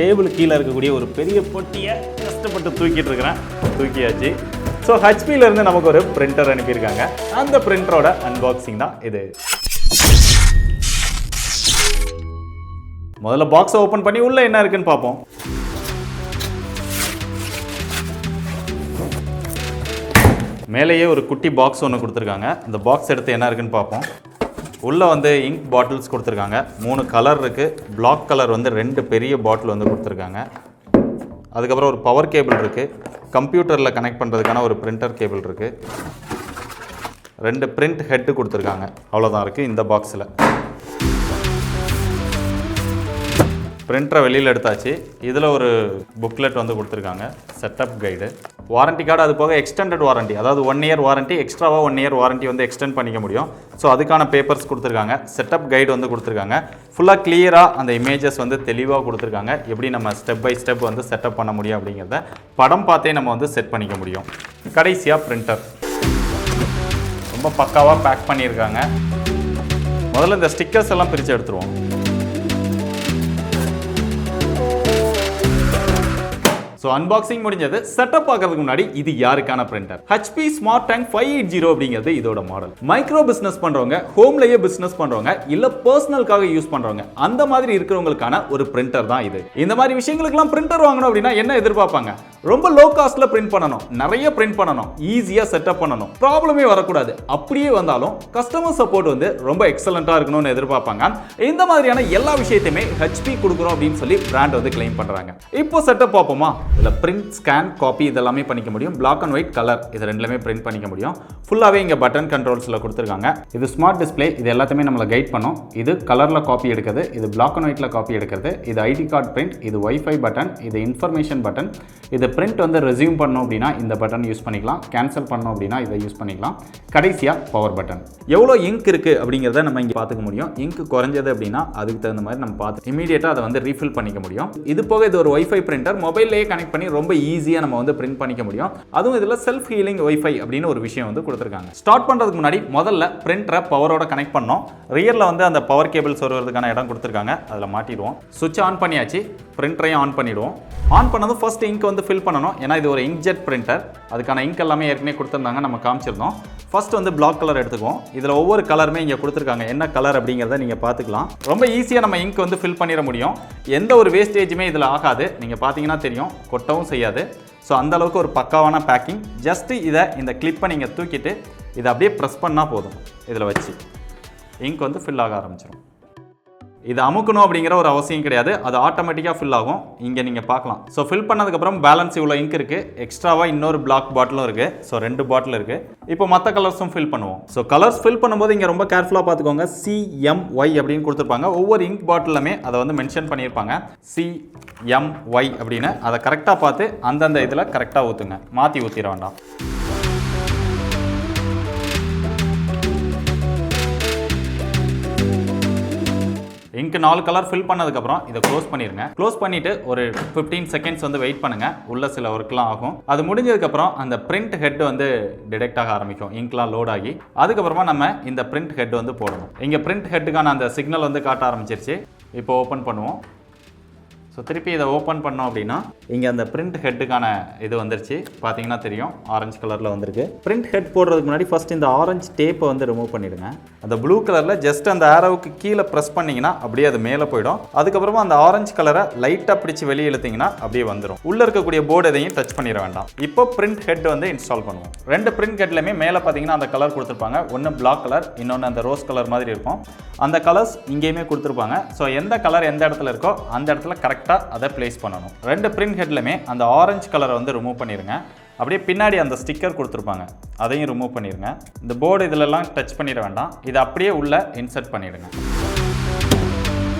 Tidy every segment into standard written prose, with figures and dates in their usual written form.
Table கீழே இருக்கக்கூடிய ஒரு பெரிய பொட்டியை கஷ்டப்பட்டு தூக்கிட்டு இருக்கிறேன். தூக்கியாச்சு. ஸோ ஹெச்பியிலேருந்து நமக்கு ஒரு பிரிண்டர் அனுப்பியிருக்காங்க. அந்த பிரிண்டரோட அன்பாக்சிங் தான் இது. முதல்ல பாக்ஸை ஓப்பன் பண்ணி உள்ள என்ன இருக்குன்னு பார்ப்போம். மேலேயே ஒரு குட்டி பாக்ஸ் ஒன்று கொடுத்துருக்காங்க. இந்த பாக்ஸ் எடுத்து என்ன இருக்குன்னு பார்ப்போம். உள்ளே வந்து இங்க் பாட்டில்ஸ் கொடுத்துருக்காங்க. 3 கலர் இருக்குது. பிளாக் கலர் வந்து 2 பெரிய பாட்டில் வந்து கொடுத்துருக்காங்க. அதுக்கப்புறம் ஒரு பவர் கேபிள் இருக்குது. கம்ப்யூட்டரில் கனெக்ட் பண்ணுறதுக்கான ஒரு பிரிண்டர் கேபிள் இருக்குது. 2 பிரிண்ட் ஹெட்டு கொடுத்துருக்காங்க. அவ்வளோதான் இருக்குது இந்த பாக்ஸில். பிரிண்டரை வெளியில் எடுத்தாச்சு. இதில் ஒரு புக்லெட் வந்து கொடுத்துருக்காங்க, செட்டப் கைடு, வாரண்டி கார்டு, அது போக எக்ஸ்டெண்டட் வாரண்டி, அதாவது 1 இயர் வாரண்டி, எக்ஸ்ட்ராவாக 1 இயர் வாரண்டி வந்து எக்ஸ்டெண்ட் பண்ணிக்க முடியும். ஸோ அதுக்கான பேப்பர்ஸ் கொடுத்துருக்காங்க. செட்டப் கைடு வந்து கொடுத்துருக்காங்க. ஃபுல்லாக கிளியராக அந்த இமேஜஸ் வந்து தெளிவாக கொடுத்துருக்காங்க. எப்படி நம்ம ஸ்டெப் பை ஸ்டெப் வந்து செட்டப் பண்ண முடியும் அப்படிங்கிறத படம் பார்த்தே நம்ம வந்து செட் பண்ணிக்க முடியும். கடைசியாக பிரிண்டர் ரொம்ப பக்காவாக பேக் பண்ணியிருக்காங்க. முதல்ல இந்த ஸ்டிக்கர்ஸ் எல்லாம் பிரித்து எடுத்துருவோம். ஸோ அன்பாக்சிங் முடிஞ்சது. செட்டப் பார்க்கறதுக்கு முன்னாடி இது யாருக்கான பிரிண்டர்? HP ஸ்மார்ட் டேங்க் 580 அப்படிங்கிறது இதோட மாடல். மைக்ரோ பிசினஸ் பண்றவங்க, ஹோம்லயே பிசினஸ் பண்றவங்க, இல்ல பர்சனலுக்காக யூஸ் பண்றவங்க, அந்த மாதிரி இருக்கிறவங்களுக்கான ஒரு பிரிண்டர் தான் இது. இந்த மாதிரி விஷயங்களுக்கெல்லாம் பிரிண்டர் வாங்கணும் அப்படின்னா என்ன எதிர்பார்ப்பாங்க? ரொம்ப லோ காஸ்ட்ல பிரிண்ட் பண்ணணும், நிறைய பிரிண்ட் பண்ணணும், ஈஸியா செட்டப் பண்ணணும், ப்ராப்ளமே வரக்கூடாது. அப்படியே வந்தாலும் கஸ்டமர் சப்போர்ட் வந்து ரொம்ப எக்ஸலண்டா இருக்கணும்னு எதிர்பார்ப்பாங்க. இந்த மாதிரியான எல்லா விஷயத்தையுமே HP கொடுக்குறோம் அப்படின்னு சொல்லி பிராண்ட் வந்து கிளைம் பண்றாங்க. இப்போ செட்டப் பார்ப்போமா? இதில் பிரிண்ட், ஸ்கேன், காப்பி இதெல்லாமே பண்ணிக்க முடியும். பிளாக் அண்ட் ஒயிட், கலர் இது ரெண்டுலையுமே பிரிண்ட் பண்ணிக்க முடியும். ஃபுல்லாகவே இங்கே பட்டன் கண்ட்ரோல்ஸில் கொடுத்துருக்காங்க. இது ஸ்மார்ட் டிஸ்பிளே, இது எல்லாத்தையுமே நம்மளை கைட் பண்ணும். இது கலரில் காப்பி எடுக்கிறது, இது பிளாக் அண்ட் ஒயிட்டில் காப்பி எடுக்கிறது, இது ஐடி கார்டு பிரிண்ட், இது வைஃபை பட்டன், இது இன்ஃபர்மேஷன் பட்டன். இது பிரிண்ட் வந்து ரெஸ்யூம் பண்ணணும் அப்படின்னா இந்த பட்டன் யூஸ் பண்ணிக்கலாம். கேன்சல் பண்ணணும் அப்படின்னா இதை யூஸ் பண்ணிக்கலாம். கடைசியாக பவர் பட்டன். எவ்வளோ இங்க் இருக்குது அப்படிங்கிறத நம்ம இங்கே பார்த்துக்க முடியும். இங்க் குறைஞ்சது அப்படின்னா அதுக்கு தகுந்த மாதிரி நம்ம பார்த்து இமீடியட்டாக அதை வந்து ரீஃபில் பண்ணிக்க முடியும். இது போக இது ஒரு வைஃபை பிரிண்டர், மொபைல்லேயே கனெக்ட் பண்ணி ரொம்ப ஈஸியாக நம்ம வந்து பிரிண்ட் பண்ணிக்க முடியும். அதுவும் இதில் செல்ஃப் ஹீலிங் வைஃபை அப்படின்னு ஒரு விஷயம் வந்து கொடுத்துருக்காங்க. ஸ்டார்ட் பண்ணுறதுக்கு முன்னாடி முதல்ல பிரிண்டரை பவரோட கனெக்ட் பண்ணோம். ரியரில் வந்து அந்த பவர் கேபிள்ஸ் வருவதற்கான இடம் கொடுத்துருக்காங்க, அதில் மாட்டிடுவோம். சுவிட்ச் ஆன் பண்ணியாச்சு. பிரிண்டரையும் ஆன் பண்ணிடுவோம். ஆன் பண்ணதும் ஃபர்ஸ்ட் இங்க் வந்து ஃபில் பண்ணணும். ஏன்னா இது ஒரு இங்க்ஜெட் பிரிண்டர், அதுக்கான இங்க் எல்லாமே ஏற்கனவே கொடுத்துருந்தாங்க, நம்ம காமிச்சிருந்தோம். ஃபர்ஸ்ட் வந்து பிளாக் கலர் எடுத்துக்குவோம். இதில் ஒவ்வொரு கலருமே இங்கே கொடுத்துருக்காங்க, என்ன கலர் அப்படிங்கிறத நீங்கள் பார்த்துக்கலாம். ரொம்ப ஈஸியாக நம்ம இங்க் வந்து ஃபில் பண்ணிட முடியும். எந்த ஒரு வேஸ்டேஜுமே இதில் ஆகாது. நீங்கள் பார்த்தீங்கன்னா தெரியும், கொட்டவும் செய்யாது. ஸோ அந்தளவுக்கு ஒரு பக்காவான பேக்கிங். ஜஸ்ட்டு இதை இந்த கிளிப்பை நீங்கள் தூக்கிட்டு இதை அப்படியே ப்ரெஸ் பண்ணால் போதும். இதில் வச்சு இங்க் வந்து ஃபில் ஆக ஆரம்பிச்சிடும். இது அமுக்கணும் அப்படிங்கிற ஒரு அவசியம் கிடையாது, அது ஆட்டோமேட்டிக்காக ஃபில் ஆகும். இங்கே நீங்கள் பார்க்கலாம். ஸோ ஃபில் பண்ணதுக்கப்புறம் பேலன்ஸ் இவ்வளோ இங்க் இருக்குது. எக்ஸ்ட்ராவாக இன்னொரு பிளாக் பாட்டிலும் இருக்குது. ஸோ 2 பாட்டில் இருக்குது. இப்போ மற்ற கலர்ஸும் ஃபில் பண்ணுவோம். ஸோ கலர்ஸ் ஃபில் பண்ணும்போது இங்கே ரொம்ப கேர்ஃபுல்லாக பார்த்துக்கோங்க. CMY அப்படின்னு கொடுத்துருப்பாங்க. ஒவ்வொரு இங்க் பாட்டிலுமே அதை வந்து மென்ஷன் பண்ணியிருப்பாங்க, CMY அப்படின்னு. அதை கரெக்டாக பார்த்து அந்தந்த இதில் கரெக்டாக ஊற்றுங்க, மாற்றி ஊற்றிட வேண்டாம். இங்க் 4 கலர் ஃபில் பண்ணதுக்கப்புறம் இதை க்ளோஸ் பண்ணிடுங்க. க்ளோஸ் பண்ணிவிட்டு ஒரு 15 செகண்ட்ஸ் வந்து வெயிட் பண்ணுங்கள். உள்ள சில ஒர்க்லாம் ஆகும். அது முடிஞ்சதுக்கப்புறம் அந்த பிரிண்ட் ஹெட் வந்து டிடெக்ட் ஆக ஆரம்பிக்கும், இங்க்லாம் லோட் ஆகி. அதுக்கப்புறமா நம்ம இந்த பிரிண்ட் ஹெட் வந்து போடணும். இங்கே பிரிண்ட் ஹெட்டுக்கான அந்த சிக்னல் வந்து காட்ட ஆரம்பிச்சிருச்சு. இப்போ ஓப்பன் பண்ணுவோம். ஸோ திருப்பி இதை ஓப்பன் பண்ணோம் அப்படின்னா இங்கே அந்த பிரிண்ட் ஹெட்டுக்கான இது வந்துருச்சு. பார்த்தீங்கன்னா தெரியும், ஆரஞ்சு கலரில் வந்திருக்கு. பிரிண்ட் ஹெட் போடுறதுக்கு முன்னாடி ஃபர்ஸ்ட் இந்த ஆரஞ்சு டேப்பை வந்து ரிமூவ் பண்ணிவிடுங்க. அந்த ப்ளூ கலரில் ஜஸ்ட் அந்த ஆரோவுக்கு கீழே ப்ரெஸ் பண்ணிங்கன்னா அப்படியே அது மேலே போயிடும். அதுக்கப்புறமா அந்த ஆரஞ்சு கலரை லைட்டாக பிடிச்சி வெளியே இழுத்தீங்கன்னா அப்படியே வந்துடும். உள்ளே இருக்கக்கூடிய போர்டு எதையும் டச் பண்ணிட வேண்டாம். இப்போ பிரிண்ட் ஹெட் வந்து இன்ஸ்டால் பண்ணுவோம். 2 பிரிண்ட் ஹெட்லையுமே மேலே பார்த்தீங்கன்னா அந்த கலர் கொடுத்துருப்பாங்க. ஒன்று பிளாக் கலர், இன்னொன்று அந்த ரோஸ் கலர் மாதிரி இருக்கும். அந்த கலர்ஸ் இங்கேயுமே கொடுத்துருப்பாங்க. ஸோ எந்த கலர் எந்த இடத்துல இருக்கோ அந்த இடத்துல கரெக்டாக அதை பிளேஸ் பண்ணணும். 2 பிரிண்ட் ஹெட்லையுமே அந்த ஆரஞ்சு கலரை வந்து ரிமூவ் பண்ணிடுங்க. அப்படியே பின்னாடி அந்த ஸ்டிக்கர் கொடுத்துருப்பாங்க, அதையும் ரிமூவ் பண்ணிடுங்க. இந்த போர்டு இதிலெல்லாம் டச் பண்ணிட வேண்டாம். இதை அப்படியே உள்ள இன்சர்ட் பண்ணிடுங்க.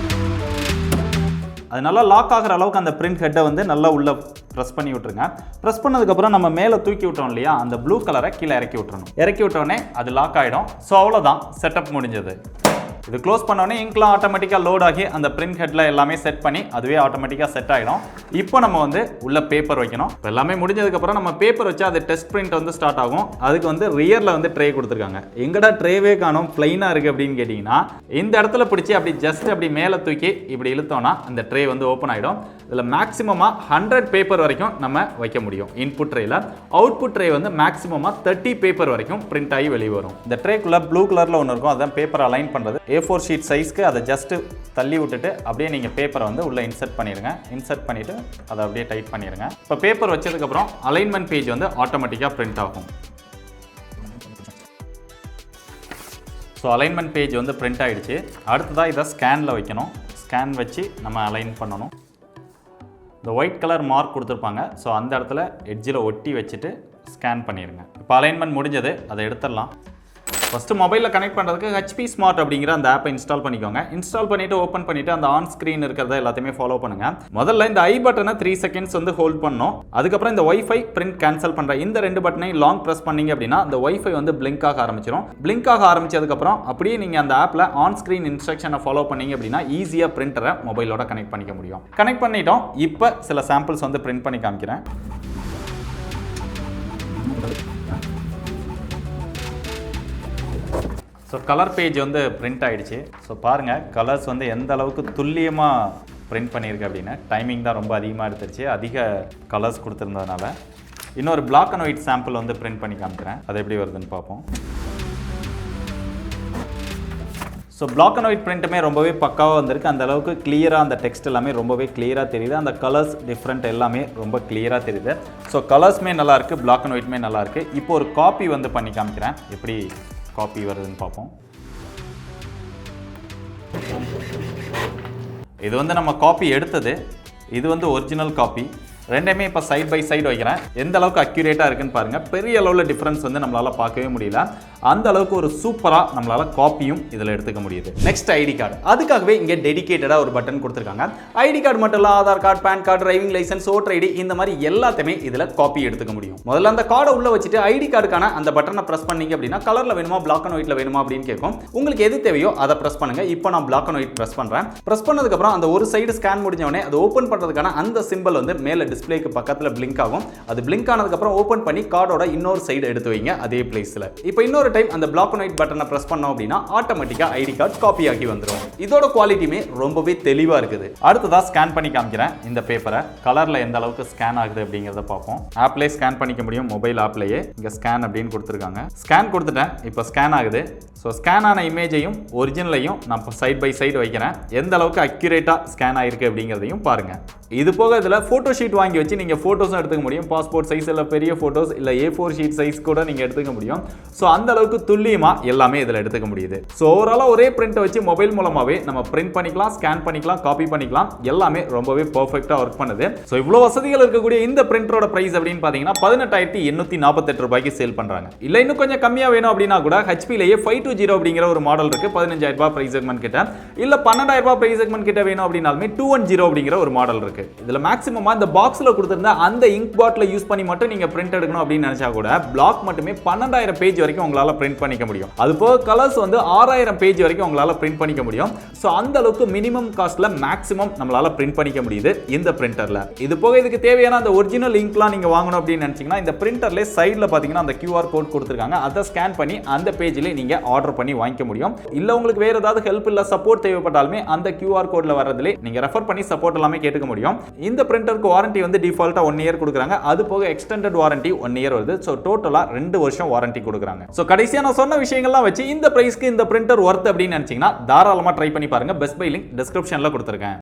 அது நல்லா லாக் ஆகிற அளவுக்கு அந்த பிரிண்ட் ஹெட்டை வந்து நல்லா உள்ள ப்ரெஸ் பண்ணி விட்டுருங்க. ப்ரெஸ் பண்ணதுக்கப்புறம் நம்ம மேலே தூக்கி விட்டோம் இல்லையா, அந்த ப்ளூ கலரை கீழே இறக்கி விட்டுறணும். இறக்கி விட்டோடனே அது லாக் ஆகிடும். ஸோ அவ்வளோதான், செட்டப் முடிஞ்சது. இது க்ளோஸ் பண்ணோடனே இங்க்லாம் ஆட்டோமேட்டிக்காக லோட் ஆகி அந்த பிரிண்ட் ஹெட்ல எல்லாமே செட் பண்ணி அதுவே ஆட்டோமேட்டிக்காக செட் ஆகிடும். இப்போ நம்ம வந்து உள்ள பேப்பர் வைக்கணும். இப்போ எல்லாமே முடிஞ்சதுக்கப்புறம் நம்ம பேப்பர் வச்சு அது டெஸ்ட் பிரிண்ட் வந்து ஸ்டார்ட் ஆகும். அதுக்கு வந்து ரியரில் வந்து ட்ரே கொடுத்துருக்காங்க. எங்கடா ட்ரேவே காணும், பிளைனாக இருக்குது அப்படின்னு கேட்டிங்கன்னா இந்த இடத்துல பிடிச்சி அப்படி ஜஸ்ட் அப்படி மேலே தூக்கி இப்படி இழுத்தோம்னா அந்த ட்ரே வந்து ஓப்பன் ஆகிடும். இதில் மேக்ஸிமமாக 100 பேப்பர் வரைக்கும் நம்ம வைக்க முடியும் இன்புட் ட்ரேயில். அவுட்புட் ட்ரே வந்து மேக்ஸிமமாக 30 பேப்பர் வரைக்கும் பிரிண்ட் ஆகி வெளியே வரும். இந்த ட்ரேக்குள்ளே ப்ளூ கலரில் ஒன்று இருக்கும், அதான் பேப்பர் அலைன் பண்ணுறது. A4 ஷீட் சைஸ்க்கு அதை ஜஸ்ட் தள்ளி விட்டுட்டு அப்படியே நீங்கள் பேப்பரை வந்து உள்ளே இன்சர்ட் பண்ணிடுங்க. இன்சர்ட் பண்ணிவிட்டு அதை அப்படியே டைட் பண்ணிடுங்க. இப்போ பேப்பர் வச்சதுக்கப்புறம் அலைன்மெண்ட் பேஜ் வந்து ஆட்டோமேட்டிக்காக பிரிண்ட் ஆகும். ஸோ அலைன்மெண்ட் பேஜ் வந்து பிரிண்ட் ஆகிடுச்சு. அடுத்ததாக இதை ஸ்கேனில் வைக்கணும். ஸ்கேன் வச்சு நம்ம அலைன் பண்ணணும். இந்த ஒயிட் கலர் மார்க் கொடுத்துருப்பாங்க. ஸோ அந்த இடத்துல எட்ஜில் ஒட்டி வச்சுட்டு ஸ்கேன் பண்ணிடுங்க. இப்போ அலைன்மெண்ட் முடிஞ்சது, அதை எடுத்துடலாம். ஃபஸ்ட்டு மொபைலில் கனெக்ட் பண்ணுறதுக்கு HP ஸ்மார்ட் அப்படிங்கிற அந்த ஆப்பை இன்ஸ்டால் பண்ணிக்கோங்க. இன்ஸ்டால் பண்ணிவிட்டு ஓப்பன் பண்ணிவிட்டு அந்த ஆன் ஸ்க்ரீன் இருக்கிறத எல்லாத்தையுமே ஃபாலோ பண்ணுங்கள். முதல்ல இந்த ஐ பட்டனை 3 செகண்ட்ஸ் வந்து ஹோல்ட் பண்ணணும். அதுக்கப்புறம் இந்த ஒய்ஃபை பிரிண்ட் கேன்சல் பண்ணுற இந்த 2 பட்டனையும் லாங் ப்ரெஸ் பண்ணிங்க அப்படின்னா அந்த ஒய்ஃபை வந்து பிளிங்க் ஆக ஆரம்பிச்சிடும். பிளிங்க் ஆக ஆரம்பிச்சதுக்கப்புறம் அப்படியே நீங்கள் அந்த ஆப்பில் ஆன் ஸ்க்ரீன் இன்ஸ்ட்ரக்ஷனை ஃபாலோ பண்ணிங்க அப்படின்னா ஈஸியாக பிரிண்டரை மொபைலோட கனெக்ட் பண்ணிக்க முடியும். கனெக்ட் பண்ணிட்டோம். இப்போ சில சாம்பிள்ஸ் வந்து பிரிண்ட் பண்ணி காமிக்கிறேன். ஸோ கலர் பேஜ் வந்து பிரிண்ட் ஆகிடுச்சு. ஸோ பாருங்கள் கலர்ஸ் வந்து எந்த அளவுக்கு துல்லியமாக பிரிண்ட் பண்ணியிருக்கு அப்படின்னு. டைமிங் தான் ரொம்ப அதிகமாக எடுத்துருச்சு, அதிக கலர்ஸ் கொடுத்துருந்ததுனால. இன்னொரு பிளாக் அண்ட் ஒயிட் சாம்பிள் வந்து பிரிண்ட் பண்ணி காமிக்கிறேன், அது எப்படி வருதுன்னு பார்ப்போம். ஸோ பிளாக் அண்ட் ஒயிட் பிரிண்ட்டுமே ரொம்பவே பக்காவாக வந்திருக்கு. அந்த அளவுக்கு கிளியராக அந்த டெக்ஸ்ட் எல்லாமே ரொம்பவே கிளியராக தெரியுது. அந்த கலர்ஸ் டிஃப்ரெண்ட் எல்லாமே ரொம்ப கிளியராக தெரியுது. ஸோ கலர்ஸுமே நல்லாயிருக்கு, பிளாக் அண்ட் ஒயிட்மே நல்லாயிருக்கு. இப்போ ஒரு காப்பி வந்து பண்ணி காமிக்கிறேன், எப்படி காப்பி வருதுன்னு பார்ப்போம். இது வந்து நம்ம காப்பி எடுத்தது, இது வந்து ஒரிஜினல் காப்பி. ரெண்டுமே இப்போ சைட் பை சைடு வைக்கிறேன். எந்த அளவுக்கு அக்யூரேட்டாக இருக்குன்னு பாருங்கள். பெரிய அளவில் டிஃப்ரென்ஸ் வந்து நம்மளால் பார்க்கவே முடியல. அந்த அளவுக்கு ஒரு சூப்பராக நம்மளால் காப்பியும் இதில் எடுத்துக்க முடியுது. Next ID card. அதுக்காகவே இங்கே டெடிகேட்டடாக ஒரு பட்டன் கொடுத்துருக்காங்க. ஐடி கார்டு மட்டும் இல்லை, Aadhaar card, PAN card, driving licence, voter ID, இந்த மாதிரி எல்லாத்தையுமே இதில் காப்பி எடுத்துக்க முடியும். முதல்ல அந்த கார்டை உள்ள வச்சுட்டு ஐடி கார்டுக்கான அந்த பட்டனை ப்ரெஸ் பண்ணீங்க அப்படின்னா கலரில் வேணுமா பிளாக் அண்ட் ஒயிட்டில் வேணுமா அப்படின்னு கேட்கும். உங்களுக்கு எது தேவையோ அதை ப்ரெஸ் பண்ணுங்க. இப்போ நான் பிளாக் அண்ட் ஒயிட் ப்ரெஸ் பண்ணுறேன். ப்ரெஸ் பண்ணதுக்கப்புறம் அந்த ஒரு சைடு ஸ்கேன் முடிஞ்சவொடனே அது ஓப்பன் பண்ணுறதுக்கான அந்த சிம்பிள் வந்து மேலே டிஸ்பிளேக்கு பக்கத்தில் பிளிங்க் ஆகும். அது பிளிங்க் ஆனதுக்கப்புறம் ஓப்பன் பண்ணி கார்டோட இன்னொரு சைடு எடுத்து வைங்க அதே பிளேஸில். இப்போ இன்னொரு டைம் அந்த பிளாக் அண்ட் ஒயிட் பட்டனை பிரஸ் பண்ணோம் அப்படின்னா ஆட்டோமேட்டிக்காக ஐடி கார்டு காப்பி ஆகி வந்துடும். இதோட குவாலிட்டியுமே ரொம்பவே தெளிவாக இருக்குது. அடுத்ததாக ஸ்கேன் பண்ணி காமிக்கிறேன் இந்த பேப்பரை. கலரில் எந்த அளவுக்கு ஸ்கேன் ஆகுது அப்படிங்கிறத பார்ப்போம். ஆப்லேயே ஸ்கேன் பண்ணிக்க முடியும், மொபைல் ஆப்லேயே. இங்கே ஸ்கேன் அப்படின்னு கொடுத்துருக்காங்க. ஸ்கேன் கொடுத்துட்டேன், இப்போ ஸ்கேன் ஆகுது. ஸோ ஸ்கேன் ஆன இமேஜையும் ஒரிஜினலையும் நான் சைட் பை சைடு வைக்கிறேன். எந்த அளவுக்கு அக்யூரேட்டாக ஸ்கேன் ஆகிருக்கு அப்படிங்கிறதையும் பாருங்கள். இது போக இதில் ஃபோட்டோ ஷீட் வாங்கி வச்சு நீங்கள் ஃபோட்டோஸும் எடுத்துக்க முடியும். பாஸ்போர்ட் சைஸ் இல்லை பெரிய ஃபோட்டோஸ் இல்லை A4 ஷீட் சைஸ் கூட நீங்கள் எடுத்துக்க முடியும். ஸோ அந்த அளவுக்கு துல்லியமாக எல்லாமே இதில் எடுத்துக்க முடியுது. ஸோ ஓவராலாக ஒரே பிரிண்ட்டை வச்சு மொபைல் மூலமாகவே நம்ம பிரிண்ட் பண்ணிக்கலாம், ஸ்கேன் பண்ணிக்கலாம், காப்பி பண்ணிக்கலாம். எல்லாமே ரொம்பவே பர்ஃபெக்டாக ஒர்க் பண்ணுது. ஸோ இவ்வளோ வசதிகள் இருக்கக்கூடிய இந்த பிரிண்டரோட ப்ரைஸ் அப்படின்னு பார்த்தீங்கன்னா 18,848 ரூபாய்க்கு சேல் பண்ணுறாங்க. இல்லை இன்னும் கொஞ்சம் கம்மியாக வேணும் அப்படின்னா கூட HPலேயே 520 அப்படிங்கிற ஒரு மாடல் இருக்குது. 15,000 ரூபாய் ப்ரைஸ் செக்மெண்ட் கிட்ட. இல்லை 12,000 ரூபாய் ப்ரைஸ் செக்மெண்ட் கிட்ட வேணும் அப்படின்னாலுமே 210 அப்படிங்கிற ஒரு மாடல் இருக்குது. இதுல மேக்ஸிமமா இந்த பாக்ஸ்ல கொடுத்திருந்த அந்த இங்க் பாட்டில யூஸ் பண்ணி மட்டும் நீங்க பிரிண்ட் எடுக்கணும் அப்படின்னு நினைச்சா கூட பிளாக் மட்டுமே 12,000 பேஜ் வரைக்கும் உங்களால பிரிண்ட் பண்ணிக்க முடியும். அது போக கலர்ஸ் வந்து 6,000 பேஜ் வரைக்கும் உங்களால பிரிண்ட் பண்ணிக்க முடியும். சோ அந்த அளவுக்கு மினிமம் காஸ்ட்ல மேக்ஸிமம் நம்மளால பிரிண்ட் பண்ணிக்க முடியுது இந்த பிரிண்டர்ல. இது போக இதுக்கு தேவையான அந்த ஒரிஜினல் இங்க்லாம் நீங்க வாங்கணும் அப்படின்னு நினைச்சீங்கன்னா இந்த பிரிண்டர்ல சைடுல பாத்தீங்கன்னா அந்த QR கோட் கொடுத்திருக்காங்க. அதை ஸ்கேன் பண்ணி அந்த பேஜ்ல நீங்க ஆர்டர் பண்ணி வாங்கிக்க முடியும். இல்ல உங்களுக்கு வேற ஏதாவது ஹெல்ப் இல்ல சப்போர்ட் தேவைப்பட்டாலுமே அந்த QR கோட்ல வரதுல நீங்க ரெஃபர் பண்ணி சப்போர்ட் எல்லாமே கேட்டுக்க முடியும். இந்த பிரிண்டருக்கு வாரண்டி வந்து டிஃபால்ட்டா 1 இயர் கொடுக்குறாங்க. அது போக எக்ஸ்டெண்டட் வாரண்டி 1 இயர் வருது. ஸோ டோட்டலா 2 வருஷம் வாரண்டி கொடுக்குறாங்க. ஸோ கடைசியா நான் சொன்ன விஷயங்கள்லாம் வச்சு இந்த பிரைஸ்க்கு இந்த பிரிண்டர் ஒர்த் அப்படின்னு நினைச்சீங்கன்னா தாராளமா ட்ரை பண்ணி பாருங்க. பெஸ்ட் பை லிங்க் டிஸ்கிரிப்ஷன்ல கொடுத்துருக்கேன்.